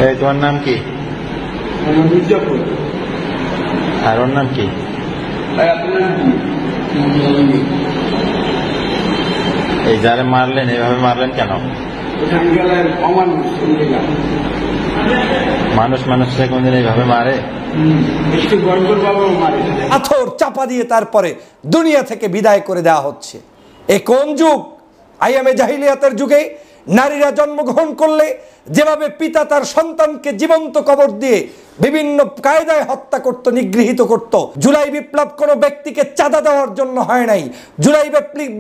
এই তোমার নাম কি? মির্জাপুর। আর ওর নাম কি? ভাই আপনার নাম কি? এই যারে মারলেন এইভাবে মারলেন কেন? ওখানকার অমানুষ মানুষ মানুষকে কোনদিন এইভাবে মারে? একটু গড়গড় বাবাও মারে। পাথর চাপা দিয়ে তারপরে দুনিয়া থেকে বিদায় করে দেওয়া হচ্ছে। এ কোন যুগ? আইয়ামে জাহিলিয়াতের যুগে নারীরা জন্মগ্রহণ করলে যেভাবে পিতা তার সন্তানকে জীবন্ত কবর দিয়ে বিভিন্ন কায়দায় হত্যা করত, নিগৃহীত করত। জুলাই বিপ্লব কোনো ব্যক্তিকে চাঁদা দেওয়ার জন্য হয় নাই। জুলাই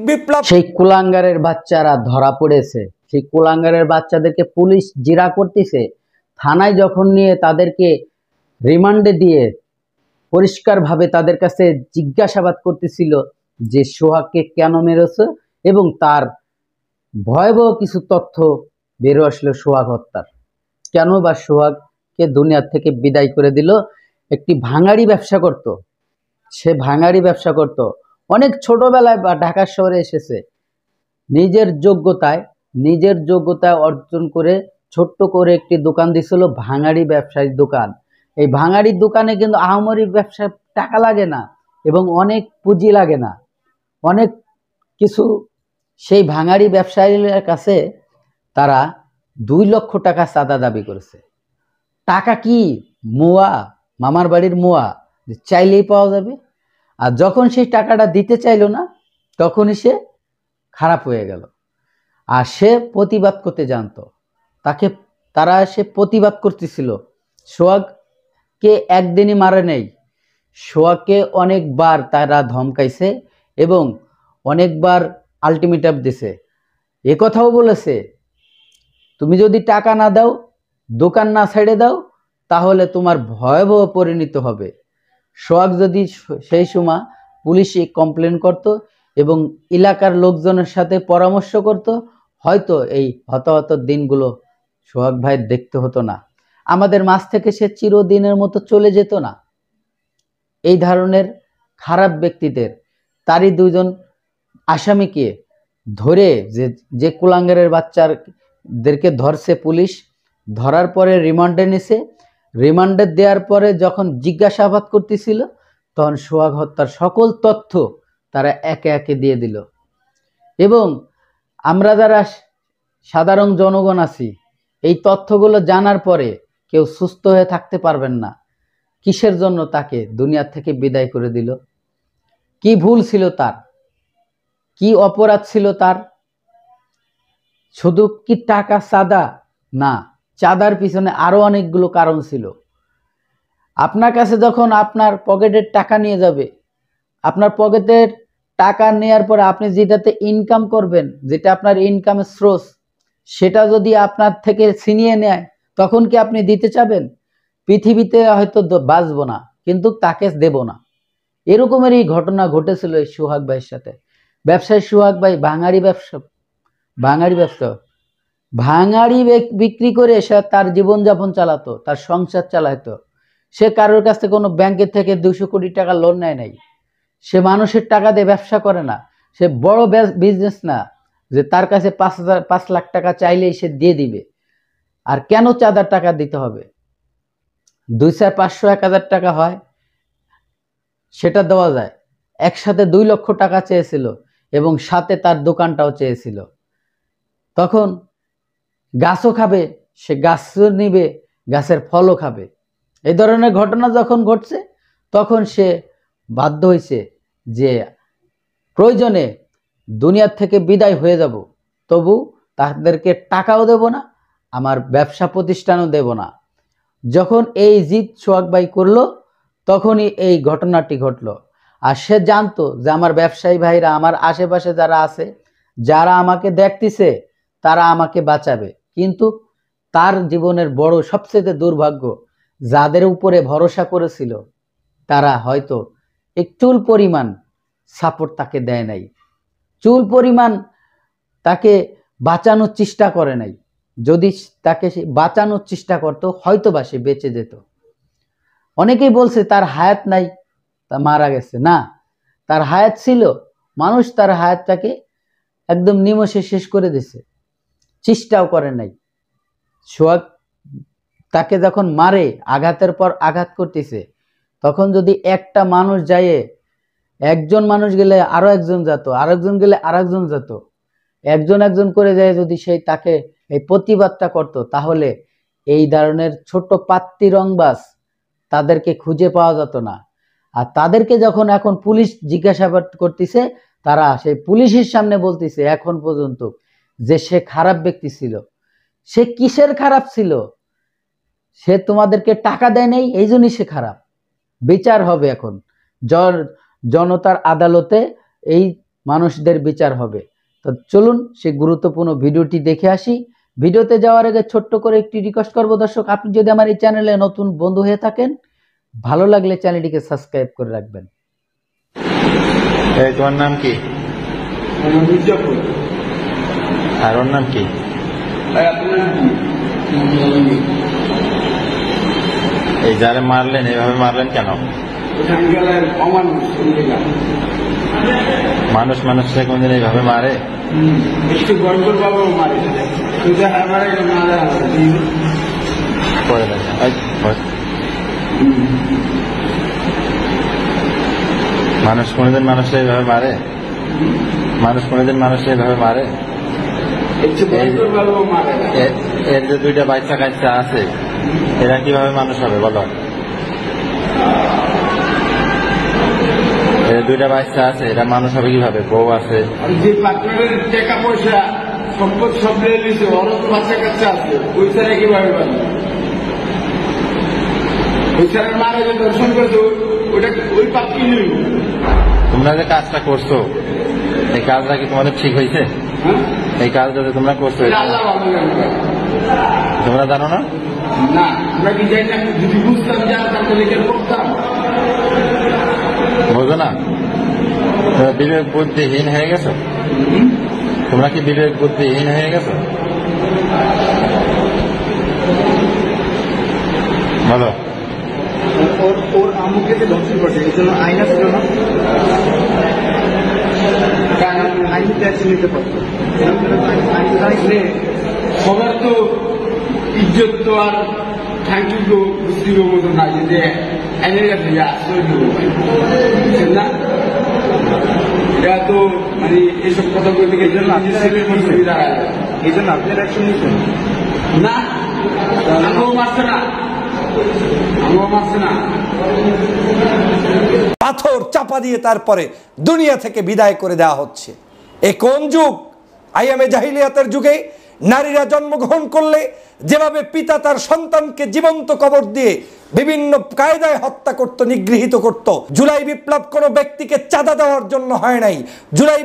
বিপ্লব সেই কুলাঙ্গারের বাচ্চারা ধরা পড়েছে। সেই কুলাঙ্গারের বাচ্চাদেরকে পুলিশ জিরা করতেছে। থানায় যখন নিয়ে তাদেরকে রিমান্ডে দিয়ে পরিষ্কারভাবে তাদের কাছে জিজ্ঞাসাবাদ করতেছিল যে সোহাগকে কেন মেরেছে, এবং তার ভয়াবহ কিছু তথ্য বেরো আসলো সোহাগ হত্যার। কেন বা সোহাগকে দুনিয়ার থেকে বিদায় করে দিল? একটি ভাঙাড়ি ব্যবসা করত, সে ভাঙাড়ি ব্যবসা করত অনেক ছোটবেলায় বা ঢাকা শহরে এসেছে, নিজের যোগ্যতায় অর্জন করে ছোট্ট করে একটি দোকান দিছিল, ভাঙাড়ি ব্যবসায়ীর দোকান। এই ভাঙাড়ির দোকানে কিন্তু আহামরি ব্যবসা টাকা লাগে না এবং অনেক পুঁজি লাগে না, অনেক কিছু। সেই ভাঙাড়ি ব্যবসায়ীর কাছে তারা 2 লক্ষ টাকা চাঁদা দাবি করেছে। টাকা কি মোয়া, মামার বাড়ির মোয়া, চাইলেই পাওয়া যাবে। আর যখন সেই টাকাটা দিতে চাইল না, তখনই সে খারাপ হয়ে গেল। আর সে প্রতিবাদ করতে জানতো, সে প্রতিবাদ করতেছিল। সোহাগকে একদিনই মারে নেই, সোহাগকে অনেকবার তারা ধমকাইছে এবং অনেকবার আলটিমেটাম দিছে। এ কথাও বলেছে, তুমি যদি টাকা না দাও, দোকান না ছেড়ে দাও, তাহলে তোমার ভয়াবহ পরিণত হবে। সোহাগ যদি সেই সময় পুলিশে কমপ্লেন করত এবং এলাকার লোকজনের সাথে পরামর্শ করত, হয়তো এই হতাহত দিনগুলো সোহাগ ভাই দেখতে হতো না। আমাদের মাঝ থেকে সে চিরদিনের মতো চলে যেত না। এই ধরনের খারাপ ব্যক্তিদের, তারই 2 জন আসামিকে ধরে যে কুলাঙ্গারের বাচ্চাদেরকে ধরছে পুলিশ, ধরার পরে রিমান্ডে নিছে। রিমান্ডে দেওয়ার পরে যখন জিজ্ঞাসাবাদ করতেছিল, তখন সোহাগ হত্যার সকল তথ্য তারা একে একে দিয়ে দিল। এবং আমরা যারা সাধারণ জনগণ আছি, এই তথ্যগুলো জানার পরে কেউ সুস্থ হয়ে থাকতে পারবেন না। কিসের জন্য তাকে দুনিয়া থেকে বিদায় করে দিল? কি ভুল ছিল তার? কি অপরাধ ছিল তার? শুধু কি টাকা চাঁদা? না, চাঁদার পিছনে আরো অনেকগুলো কারণ ছিল। আপনার কাছে যখন আপনার পকেটের টাকা নিয়ে যাবে, আপনার পকেটের টাকা নেয়ার পরে আপনি যেটাতে ইনকাম করবেন, যেটা আপনার ইনকামের সোর্স, সেটা যদি আপনার থেকে ছিনিয়ে নেয়, তখন কি আপনি দিতে চাবেন? পৃথিবীতে হয়তো বাঁচবো না, কিন্তু তাকে দেব না। এরকমেরই ঘটনা ঘটেছিল এই সোহাগ ভাইয়ের সাথে। ব্যবসায়ী সোহাগ ভাই ভাঙাড়ি বিক্রি করে সে তার জীবনযাপন চালাতো, তার সংসার চালাতো। সে কারোর কাছ থেকে কোনো ব্যাংকের থেকে 200 কোটি টাকা লোন নেয় নাই। সে মানুষের টাকা দিয়ে ব্যবসা করে না। সে বড় বিজনেস না যে তার কাছে 5 লাখ টাকা চাইলেই সে দিয়ে দিবে। আর কেন চাঁদার টাকা দিতে হবে? 200, 500, 1000 টাকা হয়, সেটা দেওয়া যায়। একসাথে 2 লক্ষ টাকা চেয়েছিল এবং সাথে তার দোকানটাও চেয়েছিল। তখন গাছও খাবে, সে গাছও নিবে, গাছের ফলও খাবে। এই ধরনের ঘটনা যখন ঘটছে, তখন সে বাধ্য হয়েছে যে প্রয়োজনে দুনিয়ার থেকে বিদায় হয়ে যাব, তবু তাদেরকে টাকাও দেব না, আমার ব্যবসা প্রতিষ্ঠানও দেব না। যখন এই জিদ সোহাগ ভাই করলো, তখনই এই ঘটনাটি ঘটলো। আর সে জানতো যে আমার ব্যবসায়ী ভাইরা, আমার আশেপাশে যারা আছে, যারা আমাকে দেখতেছে, তারা আমাকে বাঁচাবে। কিন্তু তার জীবনের বড় সবচেয়ে দুর্ভাগ্য, যাদের উপরে ভরসা করেছিল, তারা হয়তো একটুল পরিমাণ সাপোর্ট তাকে দেয় নাই, চুল পরিমাণ তাকে বাঁচানোর চেষ্টা করে নাই। যদি তাকে বাঁচানোর চেষ্টা করতো, হয়তো বা সে বেঁচে যেত। অনেকেই বলছে তার হায়াত নাই, তা মারা গেছে। না, তার হায়াত ছিল। মানুষ তার হায়াতটাকে একদম নিমেষে শেষ করে দিছে, চেষ্টাও করে নাই। সোহাগ তাকে যখন মারে, আঘাতের পর আঘাত করতেছে, তখন যদি একটা মানুষ যায়, একজন মানুষ গেলে আরো একজন যেত, আরেকজন গেলে আরেকজন যেত, একজন একজন করে যায়, যদি সেই তাকে এই প্রতিবাদটা করত, তাহলে এই ধরনের ছোট পাত্তি রংবাজ তাদেরকে খুঁজে পাওয়া যেত না। আর তাদেরকে যখন এখন পুলিশ জিজ্ঞাসাবাদ করতেছে, তারা সেই পুলিশের সামনে বলতেছে এখন পর্যন্ত যে সে খারাপ ব্যক্তি ছিল। সে কিসের খারাপ ছিল? সে তোমাদেরকে টাকা দেয় নাই, এই জন্যই সে খারাপ। বিচার হবে এখন জনতার আদালতে, এই মানুষদের বিচার হবে। তো চলুন সে গুরুত্বপূর্ণ ভিডিওটি দেখে আসি। ভিডিওতে যাওয়ার আগে ছোট্ট করে একটি রিকোয়েস্ট করবো, দর্শক আপনি যদি আমার এই চ্যানেলে নতুন বন্ধু হয়ে থাকেন, ভালো লাগলে চ্যানেলটিকে সাবস্ক্রাইব করে রাখবেন। এই তোমার নাম কি? আমার মির্জাপুর। আর ওর নাম কি? ভাই আপনার নাম কি? এই যারে মারলেন এইভাবে মারলেন কেন? ওখানকার অমানুষ। মানুষ মানুষকে কোনদিন এইভাবে মারে? একটু গড়গড় বাবু মারে, সোজা হামারে মারা করে দেয়। মানুষ কোনদিন মানুষকে এইভাবে মারে? মানুষ কোনদিন মানুষকে এইভাবে মারে? একটু গড়গড় বাবু মারে। এর যে দুইটা বাচ্চা কাচ্চা আছে, এরা কিভাবে মানুষ হবে বলো? এর দুইটা বাচ্চা আছে, এরা মানুষ হবে কিভাবে? বউ আছে। আর যে পার্টনারের টাকা পয়সা সম্পদ সব নিয়ে নিয়েছে, ওরও তো বাচ্চা কাচ্চা আছে, ওই ছাড়া কিভাবে পাবে? ওই ছাড়া মারা যে দর্শন করতো, ওটা ওই পাপ কি নিল? তোমরা যে কাজটা করছো, এই কাজটা কি তোমাদের ঠিক হয়েছে? হ্যাঁ, এই কাজটা যে তোমরা করছো, এটা আল্লাহ ভালো জানে। তোমরা জানো না? না, আমরা কি জানি না? যদি বুঝতাম যে তাহলে লিখে পড়তাম। বোঝো না? তোমরা বিবেক বুদ্ধিহীন হয়ে গেছো। তোমরা কি বিবেক বুদ্ধিহীন হয়ে গেছো? বলো। ওর আমুকে যে ধর্ষণ করছে, এই জন্য আইনা ছিল না, আইন ট্যাক্স নিতে পারতো। সবার তো ইজ্জত তো আর থ্যাংক ইউ তো বুঝতে মতো না, যে আইনের কাছে আশ্রয় দেবো না। এটা তো মানে এইসব কথা বলতে গেলে এই জন্য আপনার অ্যাকশন নিচ্ছেন না। আমিও মারছে না, আমিও মারছে না। পাথর চাপা দিয়ে তারপরে দুনিয়া থেকে বিদায় করে দেওয়া হচ্ছে। এ কোন যুগ? আইয়ামে জাহিলিয়াতের যুগে নারীরা জন্মগ্রহণ করলে যেভাবে পিতা তার সন্তানকে জীবন্ত কবর দিয়ে বিভিন্ন কায়দায় হত্যা করত, নিগৃহীত করত। জুলাই বিপ্লব কোনো ব্যক্তিকে চাঁদা দেওয়ার জন্য হয় নাই। জুলাই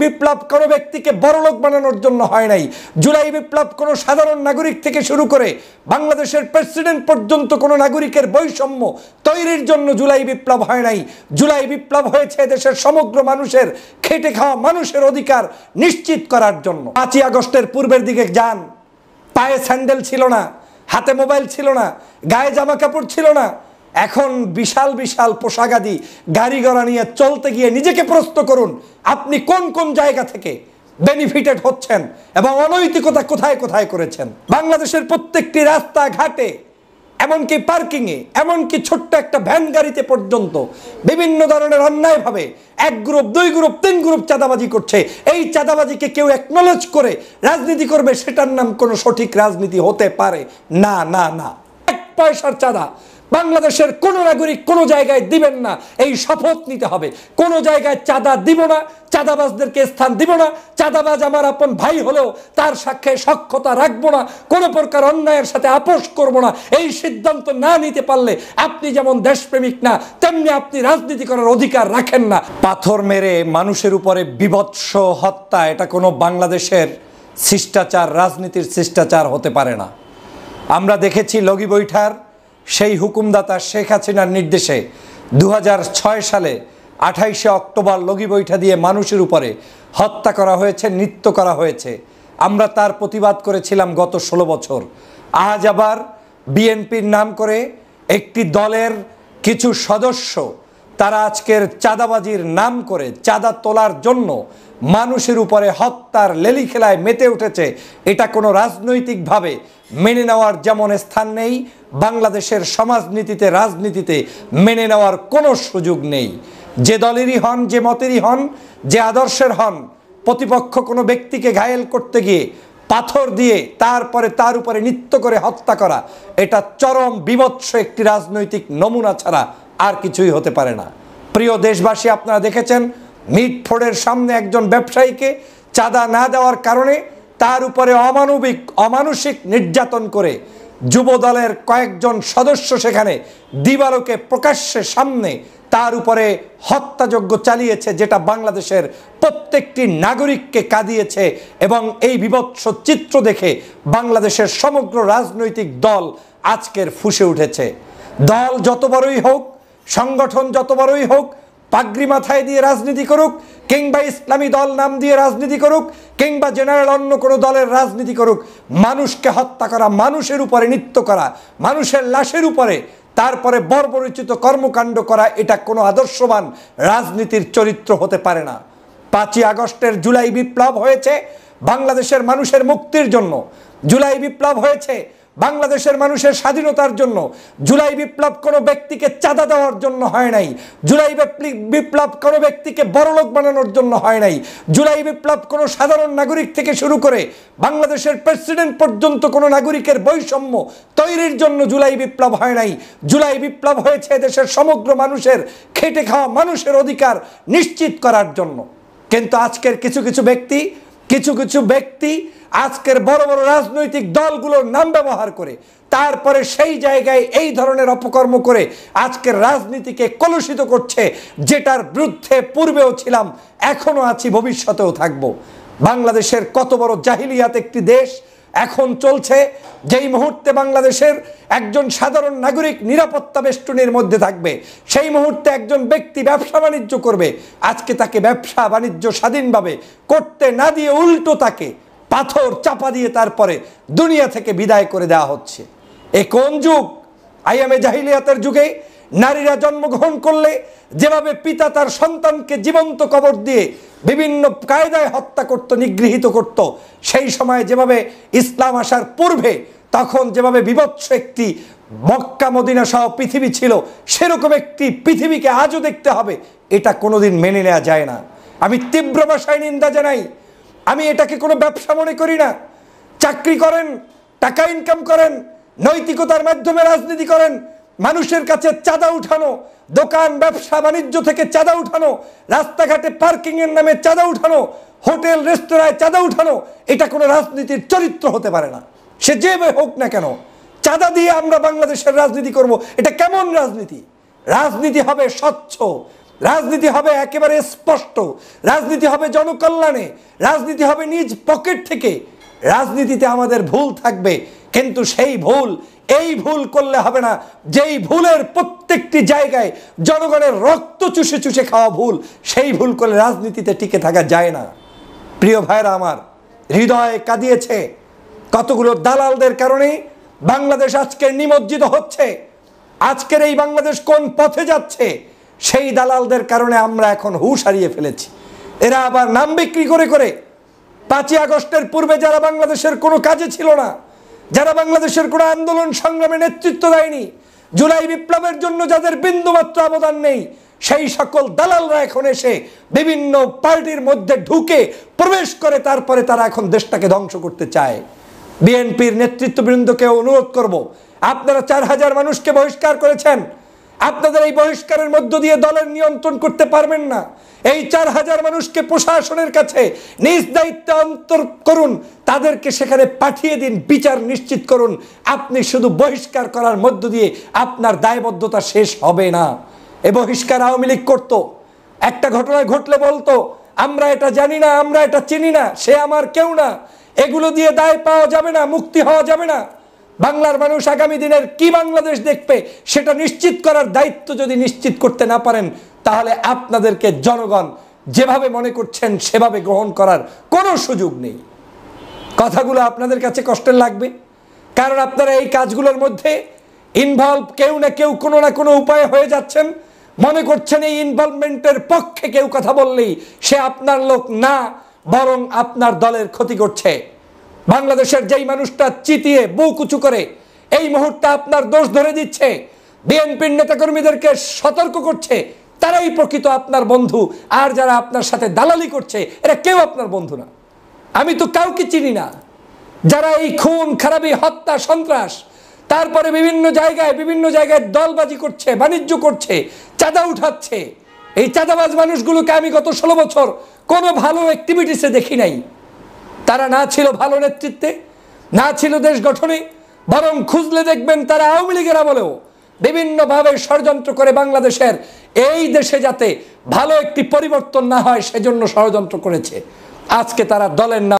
বিপ্লব কোনো ব্যক্তিকে বড়লোক বানানোর জন্য হয় নাই। জুলাই বিপ্লব কোনো সাধারণ নাগরিক থেকে শুরু করে বাংলাদেশের প্রেসিডেন্ট পর্যন্ত কোনো নাগরিকের বৈষম্য তৈরির জন্য জুলাই বিপ্লব হয় নাই। জুলাই বিপ্লব হয়েছে দেশের সমগ্র মানুষের, খেটে খাওয়া মানুষের অধিকার নিশ্চিত করার জন্য। 5ই আগস্টের পূর্বের দিকে যান, পায়ে স্যান্ডেল ছিল না, হাতে মোবাইল ছিল না, গায়ে জামা কাপড় ছিল না। এখন বিশাল বিশাল পোশাকাদি গাড়ি ঘোড়া নিয়ে চলতে গিয়ে নিজেকে প্রশ্ন করুন, আপনি কোন কোন জায়গা থেকে বেনিফিটেড হচ্ছেন এবং অনৈতিকতা কোথায় কোথায় করেছেন। বাংলাদেশের প্রত্যেকটি রাস্তা ঘাটে, এমনকি পার্কিংয়ে, এমনকি ছোট্ট একটা ভ্যান গাড়িতে পর্যন্ত বিভিন্ন ধরনের অন্যায়ভাবে 1 গ্রুপ 2 গ্রুপ 3 গ্রুপ চাঁদাবাজি করছে। এই চাঁদাবাজিকে কেউ অ্যাকনলেজ করে রাজনীতি করবে, সেটার নাম কোনো সঠিক রাজনীতি হতে পারে না। না না, 1 পয়সার চাঁদা বাংলাদেশের কোনো নাগরিক কোনো জায়গায় দিবেন না, এই শপথ নিতে হবে। কোনো জায়গায় চাঁদা দিব না, চাঁদাবাজদেরকে স্থান দিব না। চাঁদাবাজ আমার আপন ভাই হলেও তার সাথে সখ্যতা রাখবো না, কোনো প্রকার অন্যায়ের সাথে আপোষ করব না। এই সিদ্ধান্ত না নিতে পারলে আপনি যেমন দেশপ্রেমিক না, তেমনি আপনি রাজনীতি করার অধিকার রাখেন না। পাথর মেরে মানুষের উপরে বিভৎস হত্যা, এটা কোনো বাংলাদেশের শিষ্টাচার, রাজনীতির শিষ্টাচার হতে পারে না। আমরা দেখেছি লগি বৈঠার সেই হুকুমদাতা শেখ হাসিনার নির্দেশে 2006 সালে 28শে অক্টোবর লগি বৈঠা দিয়ে মানুষের উপরে হত্যা করা হয়েছে, নৃত্য করা হয়েছে। আমরা তার প্রতিবাদ করেছিলাম গত 16 বছর। আজ আবার বিএনপির নাম করে একটি দলের কিছু সদস্য তারা আজকের চাঁদাবাজির নাম করে চাঁদা তোলার জন্য মানুষের উপরে হত্যার লেলি খেলায় মেতে উঠেছে, এটা কোনো রাজনৈতিকভাবে মেনে নেওয়ার যেমন স্থান নেই, বাংলাদেশের সমাজনীতিতে রাজনীতিতে মেনে নেওয়ার কোনো সুযোগ নেই। যে দলেরই হন, যে মতেরই হন, যে আদর্শের হন, প্রতিপক্ষ কোনো ব্যক্তিকে ঘায়েল করতে গিয়ে পাথর দিয়ে তারপরে তার উপরে নৃত্য করে হত্যা করা, এটা চরম বিভৎস একটি রাজনৈতিক নমুনা ছাড়া আর কিছুই হতে পারে না। প্রিয় দেশবাসী, আপনারা দেখেছেন মিটফোর্ডের সামনে একজন ব্যবসায়ীকে চাঁদা না দেওয়ার কারণে তার উপরে অমানসিক নির্যাতন করে যুব দলের কয়েকজন সদস্য সেখানে দিবালোকে প্রকাশ্যে সামনে তার উপরে হত্যাযজ্ঞ চালিয়েছে, যেটা বাংলাদেশের প্রত্যেকটি নাগরিককে কাঁদিয়েছে। এবং এই বিভৎস চিত্র দেখে বাংলাদেশের সমগ্র রাজনৈতিক দল আজকের ফুঁসে উঠেছে। দল যত বড়ই হোক, সংগঠন যত বড়ই হোক, পাগড়ি মাথায় দিয়ে রাজনীতি করুক, কিংবা ইসলামী দল নাম দিয়ে রাজনীতি করুক, কিংবা জেনারেল অন্য কোনো দলের রাজনীতি করুক, মানুষকে হত্যা করা, মানুষের উপরে নৃত্য করা, মানুষের লাশের উপরে তারপরে বর্বরোচিত কর্মকাণ্ড করা, এটা কোনো আদর্শবান রাজনীতির চরিত্র হতে পারে না। 5ই আগস্টের জুলাই বিপ্লব হয়েছে বাংলাদেশের মানুষের মুক্তির জন্য, জুলাই বিপ্লব হয়েছে বাংলাদেশের মানুষের স্বাধীনতার জন্য। জুলাই বিপ্লব কোনো ব্যক্তিকে চাঁদা দেওয়ার জন্য হয় নাই, জুলাই বিপ্লব কোনো ব্যক্তিকে বড়লোক বানানোর জন্য হয় নাই, জুলাই বিপ্লব কোনো সাধারণ নাগরিক থেকে শুরু করে বাংলাদেশের প্রেসিডেন্ট পর্যন্ত কোনো নাগরিকের বৈষম্য তৈরির জন্য জুলাই বিপ্লব হয় নাই। জুলাই বিপ্লব হয়েছে দেশের সমগ্র মানুষের খেটে খাওয়া মানুষের অধিকার নিশ্চিত করার জন্য। কিন্তু আজকের কিছু কিছু ব্যক্তি আজকের বড় বড় রাজনৈতিক দলগুলোর নাম ব্যবহার করে তারপরে সেই জায়গায় এই ধরনের অপকর্ম করে আজকের রাজনীতিকে কলুষিত করছে, যেটার বিরুদ্ধে পূর্বেও ছিলাম, এখনো আছি, ভবিষ্যতেও থাকব। বাংলাদেশের কত বড় জাহিলিয়াত একটি দেশ এখন চলছে, যেই মুহূর্তে বাংলাদেশের একজন সাধারণ নাগরিক নিরাপত্তা বেষ্টনীর মধ্যে থাকবে, সেই মুহূর্তে একজন ব্যক্তি ব্যবসা বাণিজ্য করবে, আজকে তাকে ব্যবসা বাণিজ্য স্বাধীনভাবে করতে না দিয়ে উল্টো তাকে পাথর চাপা দিয়ে তারপরে দুনিয়া থেকে বিদায় করে দেওয়া হচ্ছে। এ কোন যুগ? আইয়ামে জাহিলিয়াতের যুগে নারীরা জন্মগ্রহণ করলে যেভাবে পিতা তার সন্তানকে জীবন্ত কবর দিয়ে বিভিন্ন কায়দায় হত্যা করত, নিগৃহীত করত, সেই সময় যেভাবে ইসলাম আসার পূর্বে তখন যেভাবে বিভৎস একটি মক্কা মদিনা সহ পৃথিবী ছিল, সেরকম একটি পৃথিবীকে আজও দেখতে হবে, এটা কোনোদিন মেনে নেওয়া যায় না। আমি তীব্র ভাষায় নিন্দা জানাই। আমি এটাকে কোনো ব্যবসা মনে করি না। চাকরি করেন, টাকা ইনকাম করেন, নৈতিকতার মাধ্যমে রাজনীতি করেন, মানুষের কাছে চাঁদা উঠানো, দোকান ব্যবসা বাণিজ্য থেকে চাঁদা উঠানো, রাস্তাঘাটে পার্কিংয়ের নামে চাঁদা উঠানো, হোটেল রেস্তোরাঁয় চাঁদা উঠানো, এটা কোনো রাজনীতির চরিত্র হতে পারে না। সে যে হোক না কেন, চাঁদা দিয়ে আমরা বাংলাদেশের রাজনীতি করব, এটা কেমন রাজনীতি? রাজনীতি হবে স্বচ্ছ, রাজনীতি হবে একেবারে স্পষ্ট, রাজনীতি হবে জনকল্যাণে, রাজনীতি হবে নিজ পকেট থেকে। রাজনীতিতে আমাদের ভুল থাকবে, কিন্তু সেই ভুল এই ভুল করলে হবে না যেই ভুলের প্রত্যেকটি জায়গায় জনগণের রক্ত চুষে চুষে খাওয়া ভুল, সেই ভুল করলে রাজনীতিতে টিকে থাকা যায় না। প্রিয় ভাইরা আমার, হৃদয়ে কাঁদিয়েছে কতগুলো দালালদের কারণে বাংলাদেশ আজকে নিমজ্জিত হচ্ছে। আজকের এই বাংলাদেশ কোন পথে যাচ্ছে, সেই দালালদের কারণে আমরা এখন হুঁশ হারিয়ে ফেলেছি। এরা আবার নাম বিক্রি করে করে 5ই আগস্টের পূর্বে যারা বাংলাদেশের কোনো কাজে ছিল না, যারা বাংলাদেশের কোনো আন্দোলন সংগ্রামে নেতৃত্ব দেয়নি, জুলাই বিপ্লবের জন্য যাদের বিন্দুমাত্র অবদান নেই, সেই সকল দালালরা এখন এসে বিভিন্ন পার্টির মধ্যে ঢুকে প্রবেশ করে তারপরে তারা এখন দেশটাকে ধ্বংস করতে চায়। বিএনপির নেতৃত্ববৃন্দকে অনুরোধ করব, আপনারা 4000 মানুষকে বহিষ্কার করেছেন, আপনাদের এই বহিষ্কারের মধ্য দিয়ে দলের নিয়ন্ত্রণ করতে পারবেন না। এই 4000 মানুষকে প্রশাসনের কাছে নিজ দায়িত্বে অন্তর করুন, তাদেরকে সেখানে পাঠিয়ে দিন, বিচার নিশ্চিত করুন। আপনি শুধু বহিষ্কার করার মধ্য দিয়ে আপনার দায়বদ্ধতা শেষ হবে না। এ বহিষ্কার আওয়ামী লীগ করত, একটা ঘটনা ঘটলে বলতো আমরা এটা জানি না, আমরা এটা চিনি না, সে আমার কেউ না। এগুলো দিয়ে দায় পাওয়া যাবে না, মুক্তি হওয়া যাবে না। বাংলার মানুষ আগামী দিনের কি বাংলাদেশ দেখবে সেটা নিশ্চিত করার দায়িত্ব যদি নিশ্চিত করতে না পারেন, তাহলে আপনাদেরকে জনগণ যেভাবে মনে করছেন সেভাবে গ্রহণ করার কোনো সুযোগ নেই। কথাগুলো আপনাদের কাছে কষ্টের লাগবে, কারণ আপনারা এই কাজগুলোর মধ্যে ইনভলভ, কেউ না কেউ কোনো না কোনো উপায়ে হয়ে যাচ্ছেন। মনে করছেন এই ইনভলভমেন্টের পক্ষে কেউ কথা বললেই সে আপনার লোক না, বরং আপনার দলের ক্ষতি করছে। বাংলাদেশের যেই মানুষটা চিতিয়ে বুক উঁচু করে এই মুহূর্তে আপনার দোষ ধরে দিচ্ছে, বিএনপির নেতাকর্মীদেরকে সতর্ক করছে, তারাই প্রকৃত আপনার বন্ধু। আর যারা আপনার সাথে দালালি করছে এরা কেউ আপনার বন্ধু না। আমি তো কাউকে চিনি না যারা এই খুন খারাপি হত্যা সন্ত্রাস, তারপরে বিভিন্ন জায়গায় দলবাজি করছে, বাণিজ্য করছে, চাঁদা উঠাচ্ছে। এই চাঁদাবাজ মানুষগুলোকে আমি গত 16 বছর কোনো ভালো অ্যাক্টিভিটিসে দেখি নাই। তারা না ছিল ভালো নেতৃত্বে, না ছিল দেশ গঠনে, বরং খুঁজলে দেখবেন তারা আওয়ামী লীগের আমলেও বিভিন্নভাবে ষড়যন্ত্র করে বাংলাদেশের এই দেশে যাতে ভালো একটি পরিবর্তন না হয় সেজন্য ষড়যন্ত্র করেছে। আজকে তারা দলের নাম